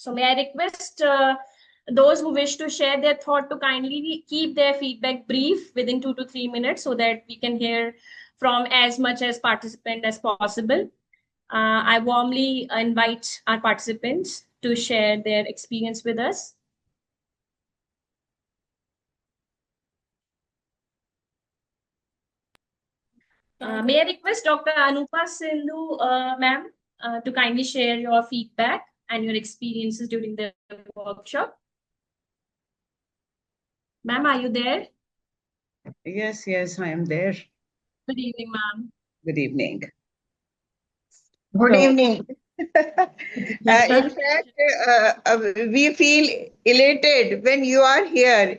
So may I request those who wish to share their thought to kindly keep their feedback brief within 2 to 3 minutes so that we can hear from as much as participant as possible. I warmly invite our participants to share their experience with us. May I request Dr. Anupa Siddhu, ma'am, to kindly share your feedback and your experiences during the workshop. Ma'am, are you there? Yes, I am there. Good evening, ma'am. Good evening. Good evening. In fact, we feel elated when you are here,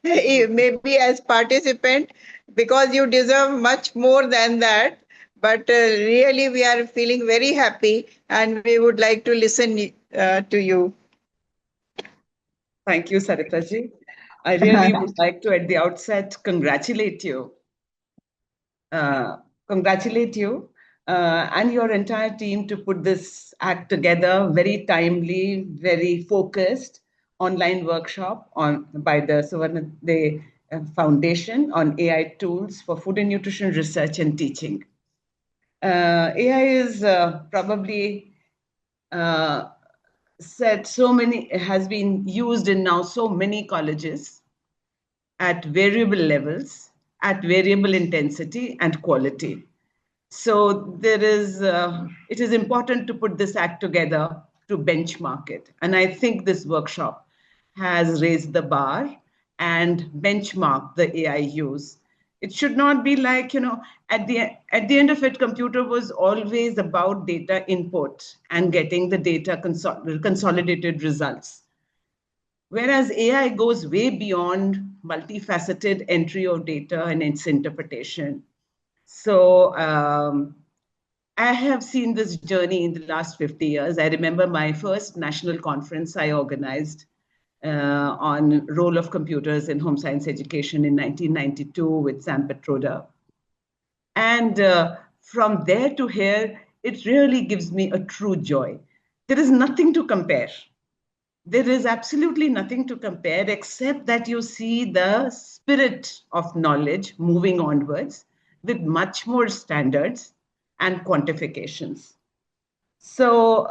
maybe as participant, because you deserve much more than that. But really, we are feeling very happy, and we would like to listen to you. Thank you, Saritaji. I really would like to, at the outset, congratulate you. And your entire team to put this act together, very timely, very focused online workshop by the Suvernada Foundation on AI tools for food and nutrition research and teaching. AI is probably has been used in now so many colleges at variable levels, at variable intensity and quality. So it is important to put this act together to benchmark it. And I think this workshop has raised the bar and benchmarked the AI use. It should not be like, at the end of it, computer was always about data input and getting the data consolidated results. Whereas AI goes way beyond multifaceted entry of data and its interpretation. So I have seen this journey in the last 50 years. I remember my first national conference I organized on role of computers in home science education in 1992 with Sam Petroda. And from there to here, it really gives me a true joy. There is nothing to compare. There is absolutely nothing to compare except that you see the spirit of knowledge moving onwards with much more standards and quantifications. So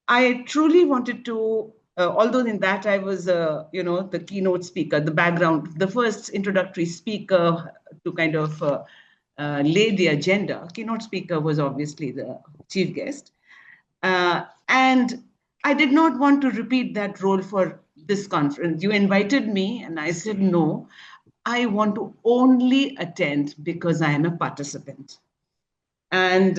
I truly wanted to, although in that I was, the keynote speaker, the first introductory speaker to kind of lay the agenda. Keynote speaker was obviously the chief guest. And I did not want to repeat that role for this conference. You invited me and I said, no, I want to only attend because I am a participant. And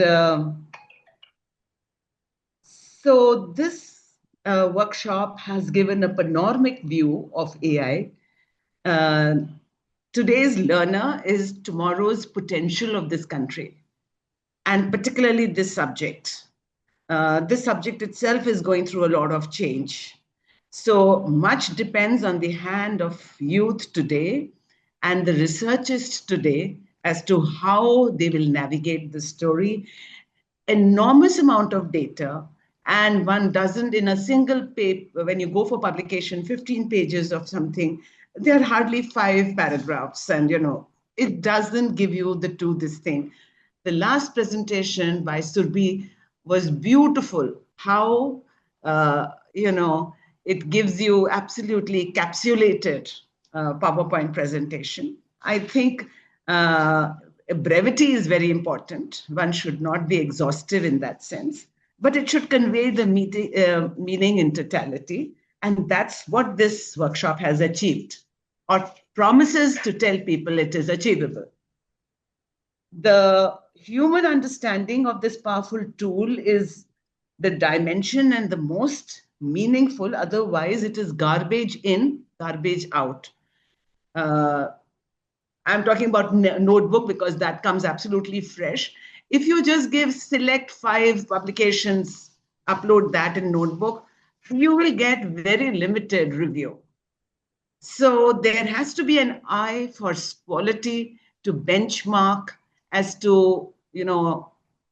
so this workshop has given a panoramic view of AI. Today's learner is tomorrow's potential of this country, and particularly this subject. This subject itself is going through a lot of change. So much depends on the hand of youth today and the researchers today as to how they will navigate the story. Enormous amount of data, and one doesn't, in a single paper, when you go for publication, 15 pages of something, there are hardly 5 paragraphs, and it doesn't give you this thing. The last presentation by Surbhi was beautiful, how it gives you absolutely capsulated PowerPoint presentation. I think brevity is very important. One should not be exhaustive in that sense, but it should convey the meaning in totality. And that's what this workshop has achieved, or promises to tell people it is achievable. The human understanding of this powerful tool is the dimension and the most meaningful. Otherwise, it is garbage in, garbage out. I'm talking about notebook because that comes absolutely fresh. If you just select 5 publications, upload that in notebook, you will get very limited review. So there has to be an eye for quality to benchmark as to,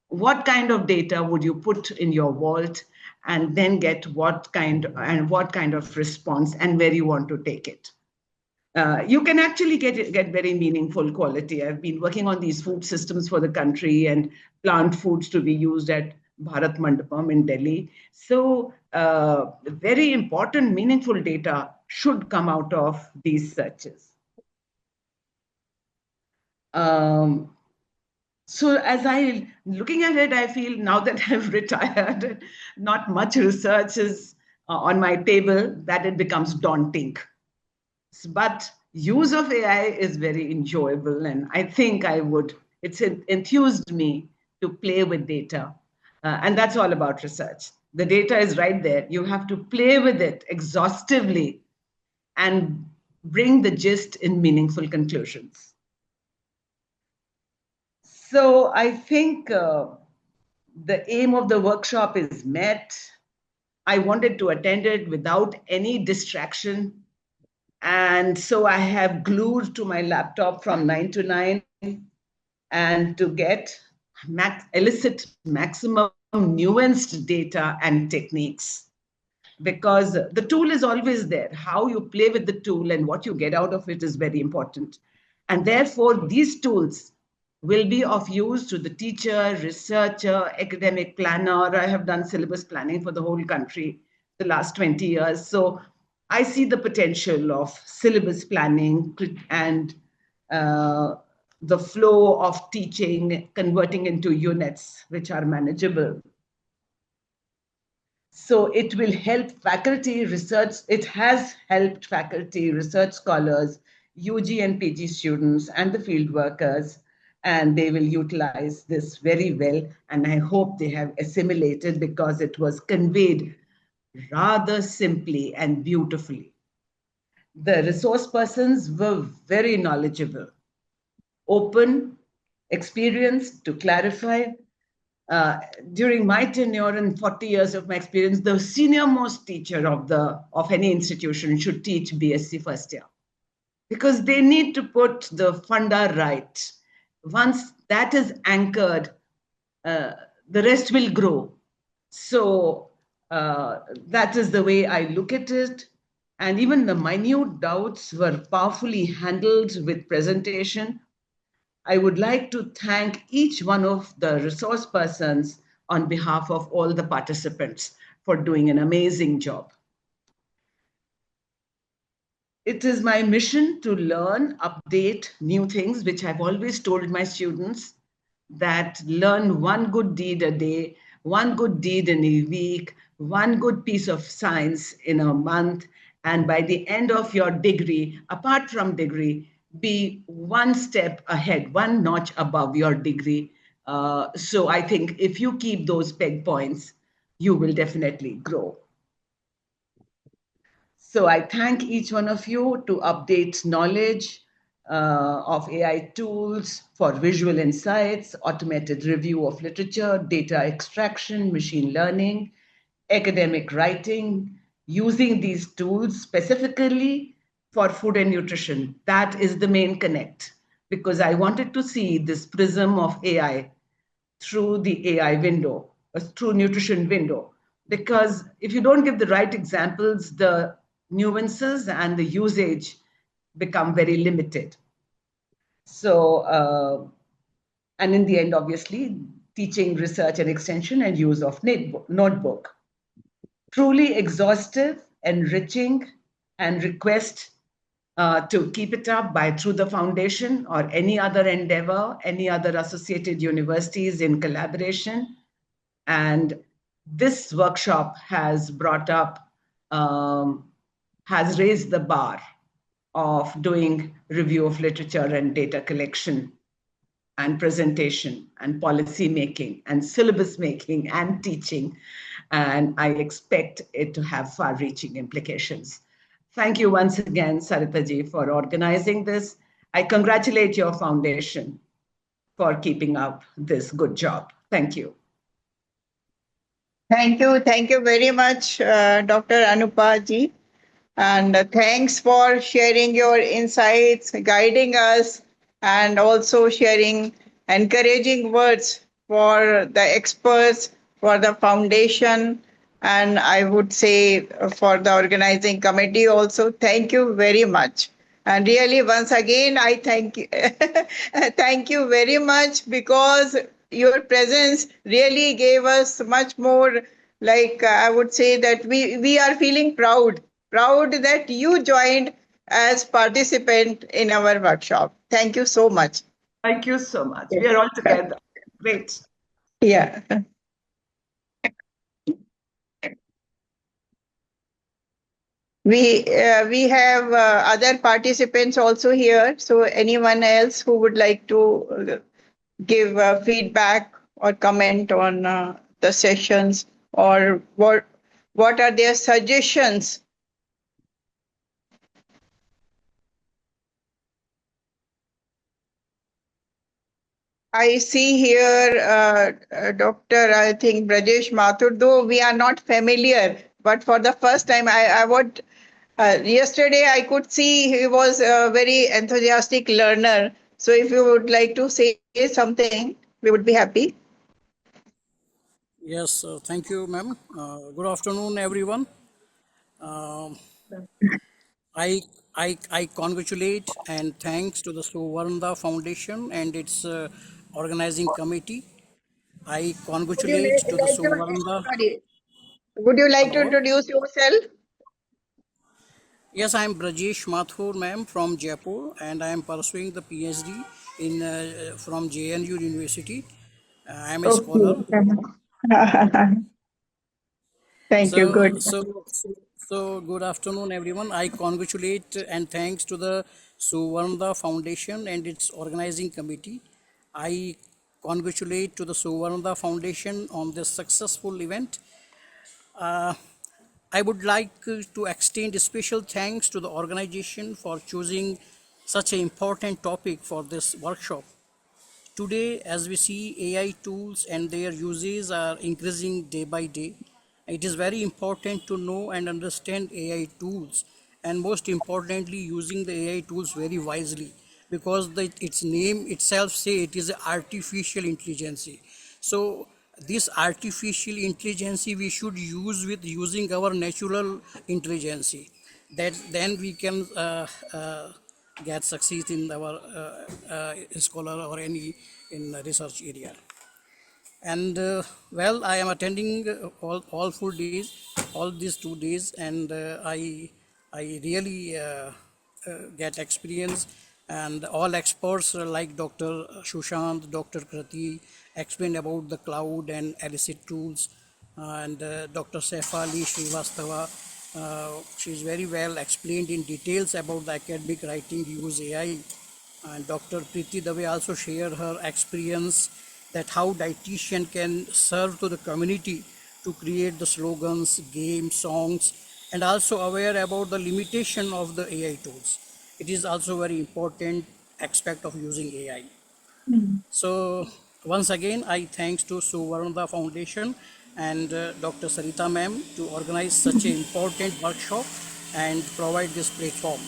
what kind of data would you put in your vault, and then get what kind of response and where you want to take it. You can actually get very meaningful quality. I've been working on these food systems for the country and plant foods to be used at Bharat Mandapam in Delhi. So very important, meaningful data should come out of these searches. So as looking at it, I feel now that I've retired, not much research is on my table, that it becomes daunting. But use of AI is very enjoyable, and I think it's enthused me to play with data. And that's all about research. The data is right there. You have to play with it exhaustively and bring the gist in meaningful conclusions. So I think the aim of the workshop is met. I wanted to attend it without any distraction. And so I have glued to my laptop from 9 to 9 and to get elicit maximum nuanced data and techniques. Because the tool is always there. How you play with the tool and what you get out of it is very important. And therefore, these tools will be of use to the teacher, researcher, academic planner. I have done syllabus planning for the whole country the last 20 years. So I see the potential of syllabus planning and the flow of teaching converting into units which are manageable. So it will help faculty research. It has helped faculty, research scholars, UG and PG students, and the field workers, and they will utilize this very well. And I hope they have assimilated because it was conveyed rather simply and beautifully. The resource persons were very knowledgeable, open, experienced to clarify. During my tenure and 40 years of my experience, the senior most teacher of any institution should teach BSc first year, because they need to put the funda right. Once that is anchored, the rest will grow. So that is the way I look at it. And even the minute doubts were powerfully handled with presentation. I would like to thank each one of the resource persons on behalf of all the participants for doing an amazing job. It is my mission to learn, update new things, which I've always told my students, that learn one good deed a day, one good deed in a week, one good piece of science in a month, and by the end of your degree, apart from degree, be one step ahead, one notch above your degree. So I think if you keep those peg points, you will definitely grow. So I thank each one of you to update knowledge of AI tools for visual insights, automated review of literature, data extraction, machine learning, academic writing, using these tools specifically for food and nutrition. That is the main connect, because I wanted to see this prism of AI through the AI window, through nutrition window. Because if you don't give the right examples, the nuances and the usage become very limited. So, and in the end, obviously, teaching, research, and extension and use of notebook. Truly exhaustive, enriching, and request to keep it up through the foundation or any other endeavor, any other associated universities in collaboration. And this workshop has brought up, has raised the bar of doing review of literature and data collection and presentation and policy making and syllabus making and teaching. And I expect it to have far-reaching implications. Thank you once again, Sarita ji, for organizing this. I congratulate your foundation for keeping up this good job. Thank you. Thank you. Thank you very much, Dr. Anupa ji. And thanks for sharing your insights, guiding us, and also sharing encouraging words for the experts, for the foundation, And I would say for the organizing committee also, thank you very much. And really, once again, I thank you, thank you very much, because your presence really gave us much more. Like I would say that we are feeling proud that you joined as participant in our workshop. Thank you so much. Thank you so much. We are all together. Great. Yeah. We have other participants also here. So anyone else who would like to give feedback or comment on the sessions, or what are their suggestions? I see here Dr. I think Brajesh Mathur, though we are not familiar, but for the first time, I would. Yesterday, I could see he was a very enthusiastic learner. So, if you would like to say something, we would be happy. Yes, thank you, ma'am. Good afternoon, everyone. Um, I congratulate and thanks to the Suvernada Foundation and its organizing committee. I Would you congratulate to the like to, Suvernada. sorry, would you like to Hello. introduce yourself? Yes, I am Brajesh Mathur, ma'am, from Jaipur, and I am pursuing the PhD in from JNU University. I am a scholar. Okay. Thank you. So, Good. so, so, good afternoon, everyone. I congratulate and thanks to the Suvernada Foundation and its organizing committee. I congratulate to the Suvernada Foundation on this successful event. Uh, I would like to extend a special thanks to the organization for choosing such an important topic for this workshop. Today, as we see, AI tools and their uses are increasing day by day. It is very important to know and understand AI tools, and most importantly, using the AI tools very wisely, because its name itself say it is artificial intelligence. So this artificial intelligence we should use with using our natural intelligence. That then we can get succeed in our scholar or any in research area. And well, I am attending all 4 days, all these 2 days, and I really get experience. And all experts like Dr. Shushant, Dr. Krati explained about the cloud and illicit tools, and Dr. Sefali Srivastava, she's very well explained in details about the academic writing use AI, and Dr. Preeti Dave also shared her experience that how dietitian can serve to the community to create the slogans, games, songs, and also aware about the limitation of the AI tools. It is also very important aspect of using AI. So once again, I thanks to Suvernada Foundation and Dr. Sarita ma'am to organize such an important workshop and provide this platform.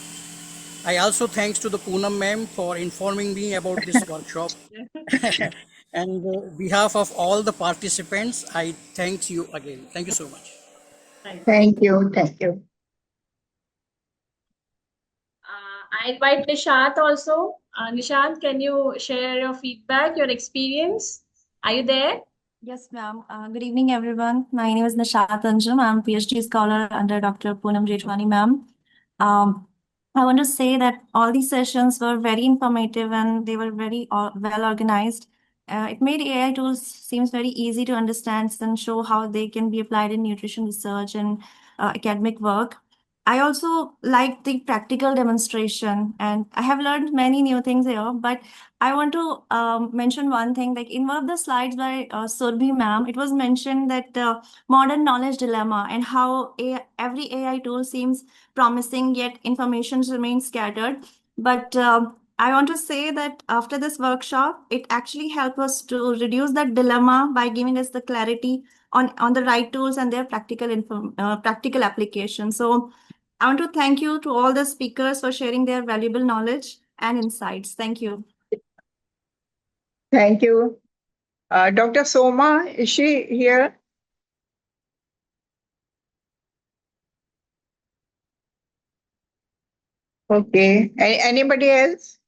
I also thanks to the Poonam ma'am for informing me about this workshop. And behalf of all the participants, I thank you again. Thank you so much. Thank you. Thank you. I invite Nishant also. Nishant, can you share your feedback, your experience? Are you there? Yes, ma'am. Good evening, everyone. My name is Nishat Anjum. I'm a PhD scholar under Dr. Poonam Jethwani, ma'am. Um, I want to say that all these sessions were very informative and they were very well organized. It made AI tools seems very easy to understand and show how they can be applied in nutrition research and academic work. I also like the practical demonstration, and I have learned many new things here. But I want to mention one thing. Like in one of the slides by Surbhi ma'am, it was mentioned that modern knowledge dilemma and how every AI tool seems promising, yet information remains scattered. But I want to say that after this workshop, it actually helped us to reduce that dilemma by giving us the clarity on the right tools and their practical application. So I want to thank you to all the speakers for sharing their valuable knowledge and insights. Thank you. Thank you. Dr. Soma, is she here? Okay. Anybody else?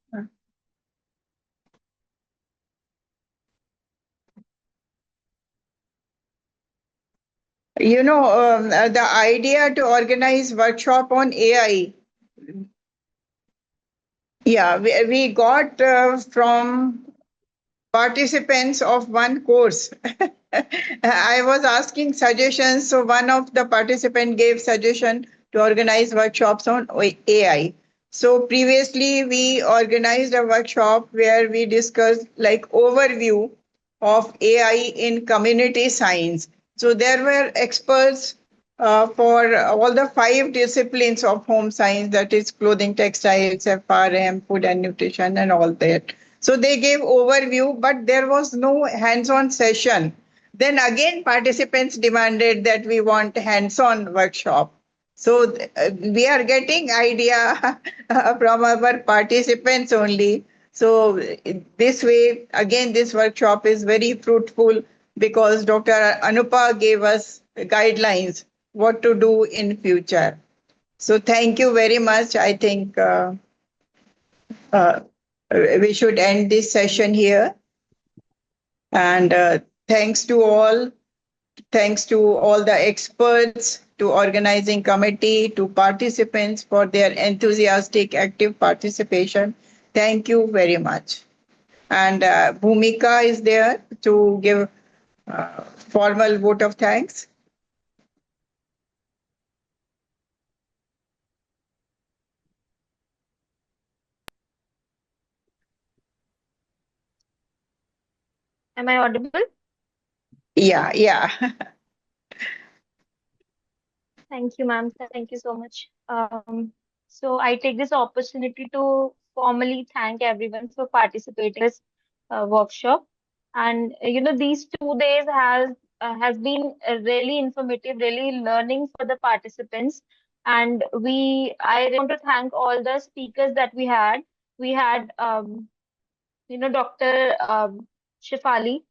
The idea to organize workshop on AI. Yeah, we got from participants of one course. I was asking suggestions, so one of the participant gave suggestion to organize workshops on AI. So previously we organized a workshop where we discussed like overview of AI in community science. So there were experts for all the 5 disciplines of home science, that is clothing, textiles, FRM, food and nutrition, and all that. So they gave overview, but there was no hands-on session. Then again, participants demanded that we want hands-on workshop. So we are getting idea from our participants only. So this way, again, this workshop is very fruitful because Dr. Anupa gave us guidelines what to do in future. So thank you very much. I think we should end this session here. And thanks to all the experts, to organizing committee, to participants for their enthusiastic, active participation. Thank you very much. And Bhumika is there to give formal vote of thanks. Am I audible? Yeah. Thank you, ma'am. Thank you so much. So I take this opportunity to formally thank everyone for participating in this workshop. And these 2 days has been really informative, really learning for the participants. And I really want to thank all the speakers that we had. We had Dr. Shifali,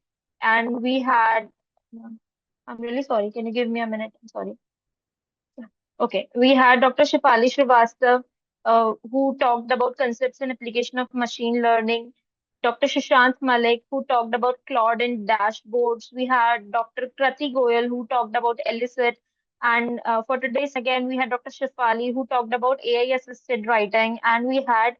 and we had. I'm really sorry. Can you give me a minute? I'm sorry. Okay, we had Dr. Shifali Srivastav, who talked about concepts and application of machine learning. Dr. Shashant Malik, who talked about cloud and dashboards. We had Dr. Krati Goyal, who talked about Elicit. And for today's again, we had Dr. Shifali, who talked about AI assisted writing. And we had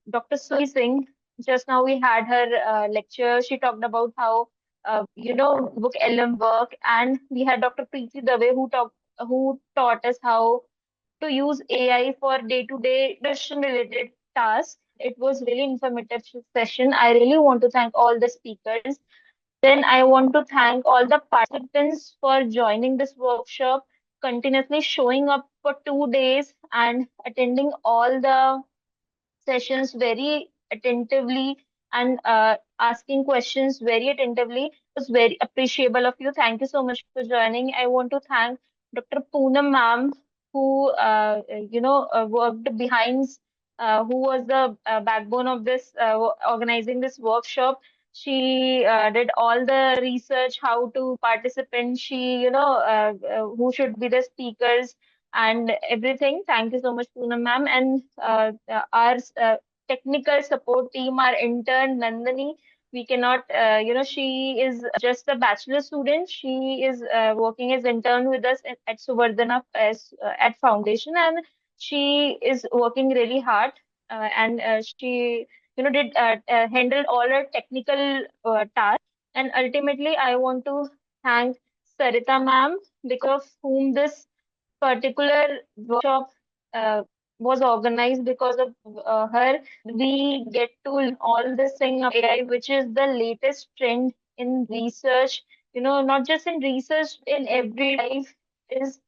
Dr. Sui Singh. Just now we had her lecture. She talked about how book LM work. And we had Dr. Preeti Dave, who taught us how to use AI for day-to-day related tasks. It was really informative session. I really want to thank all the speakers. Then I want to thank all the participants for joining this workshop, continuously showing up for 2 days and attending all the sessions very attentively and asking questions very attentively. It was very appreciable of you. Thank you so much for joining. I want to thank Dr. Poonam ma'am, who worked behind, who was the backbone of this organizing this workshop. She did all the research, how to participate. She, who should be the speakers and everything. Thank you so much, Poonam ma'am. And our technical support team, our intern Nandini, we cannot, she is just a bachelor student. She is working as intern with us at Suvernada at Foundation, and she is working really hard. And she, did handle all her technical tasks. And ultimately, I want to thank Sarita ma'am, because of whom this particular workshop uh, was organized. Because of her, we get to learn all this thing of AI, which is the latest trend in research. Not just in research, in every life is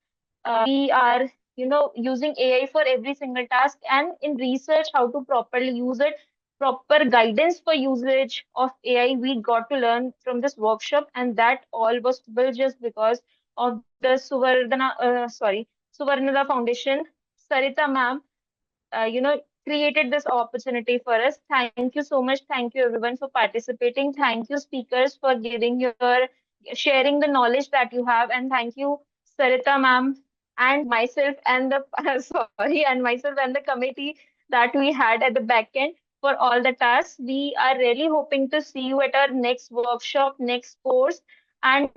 we are, using AI for every single task, and in research, how to properly use it, proper guidance for usage of AI, we got to learn from this workshop, and that all was possible just because of the Suvernada Foundation. Sarita ma'am, created this opportunity for us. Thank you so much. Thank you everyone for participating. Thank you speakers for giving your sharing the knowledge that you have, and thank you Sarita ma'am and myself and the and myself and the committee that we had at the back end for all the tasks. We are really hoping to see you at our next workshop, next course. And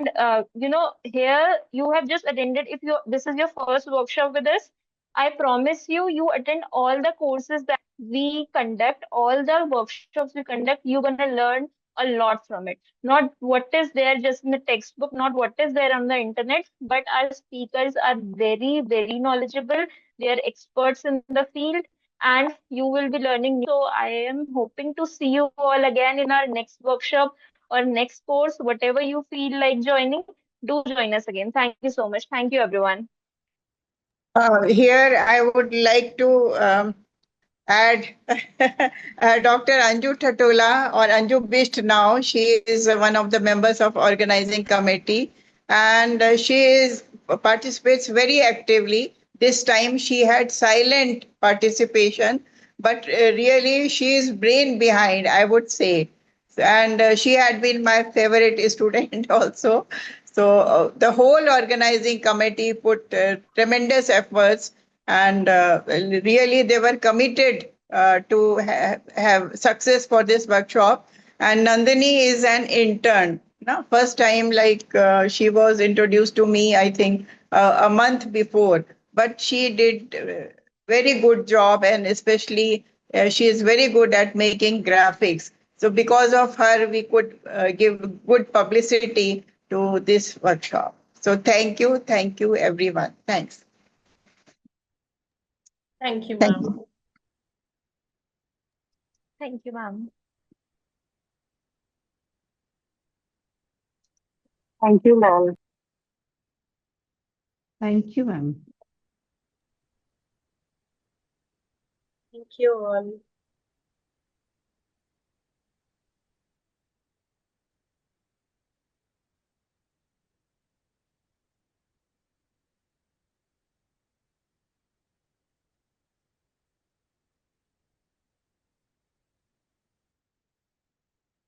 here you have just attended. If you this is your first workshop with us, I promise you, you attend all the courses that we conduct, all the workshops we conduct. You're gonna learn a lot from it. Not what is there just in the textbook, not what is there on the internet, but our speakers are very, very knowledgeable. They are experts in the field, and you will be learning. So I am hoping to see you all again in our next workshop or next course, whatever you feel like joining. Do join us again. Thank you so much. Thank you, everyone. Here, I would like to add Dr. Anju Thatola, or Anju Bisht now. She is one of the members of organizing committee, and participates very actively. This time she had silent participation, but really she is brain behind, I would say. And she had been my favorite student also. So the whole organizing committee put tremendous efforts, and really they were committed to have success for this workshop. And Nandini is an intern. No? First time, like she was introduced to me, I think a month before, but she did very good job, and especially she is very good at making graphics. So because of her, we could give good publicity to this workshop. So thank you everyone. Thanks. Thank you, Thank ma'am. you. Thank you, ma'am. Thank you, ma'am. Thank you, ma'am. Thank you all.